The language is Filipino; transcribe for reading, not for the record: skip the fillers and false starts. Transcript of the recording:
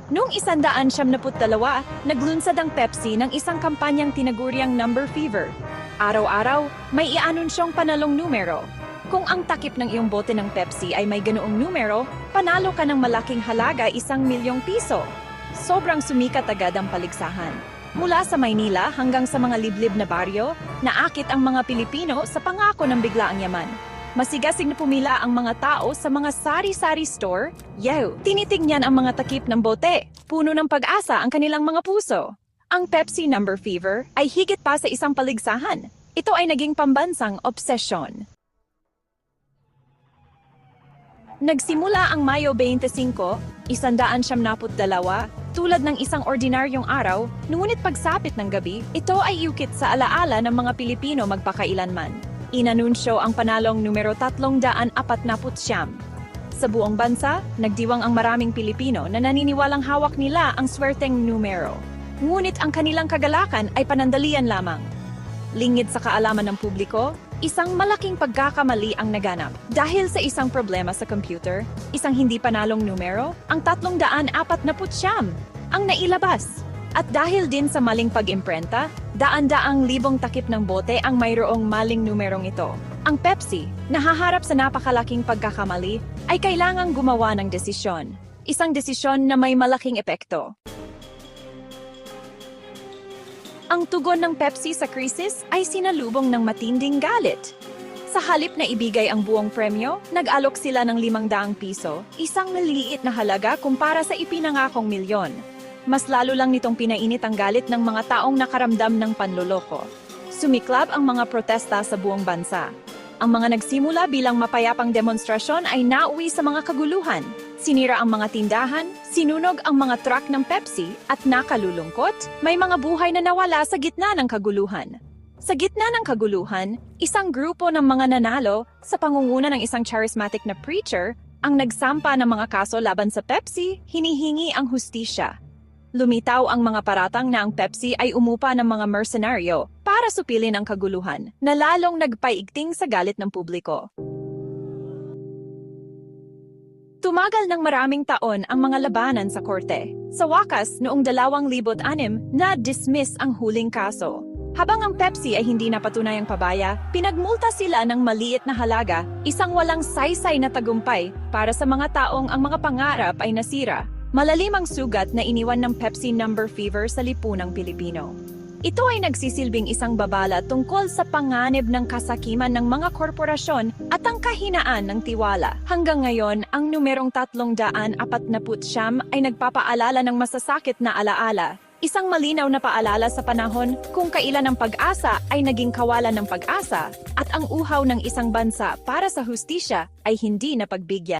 Noong 1972, naglunsad ang Pepsi ng isang kampanyang tinaguriang Number Fever. Araw-araw, may ianunsyong panalong numero. Kung ang takip ng iyong bote ng Pepsi ay may ganoong numero, panalo ka ng malaking halaga ₱1,000,000. Sobrang sumikat agad ang paligsahan. Mula sa Maynila hanggang sa mga liblib na baryo, naakit ang mga Pilipino sa pangako ng biglaang yaman. Masigasig na pumila ang mga tao sa mga sari-sari store. Tinitingnan ang mga takip ng bote. Puno ng pag-asa ang kanilang mga puso. Ang Pepsi Number Fever ay higit pa sa isang paligsahan. Ito ay naging pambansang obsesyon. Nagsimula ang Mayo 25, 1972, tulad ng isang ordinaryong araw, ngunit pagsapit ng gabi, ito ay iukit sa alaala ng mga Pilipino magpakailanman. Inanunsyo ang panalong numero 349. Sa buong bansa, nagdiwang ang maraming Pilipino na naniniwalang hawak nila ang swerteng numero. Ngunit ang kanilang kagalakan ay panandalian lamang. Lingid sa kaalaman ng publiko, isang malaking pagkakamali ang naganap. Dahil sa isang problema sa computer, isang hindi panalong numero, ang 349 ang nailabas. At dahil din sa maling pag-imprenta, daan-daang libong takip ng bote ang mayroong maling numerong ito. Ang Pepsi, nahaharap sa napakalaking pagkakamali, ay kailangang gumawa ng desisyon. Isang desisyon na may malaking epekto. Ang tugon ng Pepsi sa krisis ay sinalubong ng matinding galit. Sa halip na ibigay ang buong premyo, nag-alok sila ng ₱500, isang maliliit na halaga kumpara sa ipinangakong milyon. Mas lalo lang nitong pinainit ang galit ng mga taong nakaramdam ng panloloko. Sumiklab ang mga protesta sa buong bansa. Ang mga nagsimula bilang mapayapang demonstrasyon ay nauwi sa mga kaguluhan. Sinira ang mga tindahan, sinunog ang mga truck ng Pepsi, at nakalulungkot, may mga buhay na nawala sa gitna ng kaguluhan. Sa gitna ng kaguluhan, isang grupo ng mga nanalo sa pangunguna ng isang charismatic na preacher ang nagsampa ng mga kaso laban sa Pepsi, hinihingi ang hustisya. Lumitaw ang mga paratang na ang Pepsi ay umupa ng mga mersenaryo para supilin ang kaguluhan, na lalong nagpaigting sa galit ng publiko. Tumagal ng maraming taon ang mga labanan sa korte. Sa wakas, noong 2006, na-dismiss ang huling kaso. Habang ang Pepsi ay hindi napatunayang pabaya, pinagmulta sila ng maliit na halaga, isang walang saysay na tagumpay para sa mga taong ang mga pangarap ay nasira. Malalim ang sugat na iniwan ng Pepsi Number Fever sa lipunang Pilipino. Ito ay nagsisilbing isang babala tungkol sa panganib ng kasakiman ng mga korporasyon at ang kahinaan ng tiwala. Hanggang ngayon, ang numerong 349 ay nagpapaalala ng masasakit na alaala. Isang malinaw na paalala sa panahon kung kailan ang pag-asa ay naging kawalan ng pag-asa at ang uhaw ng isang bansa para sa hustisya ay hindi napagbigyan.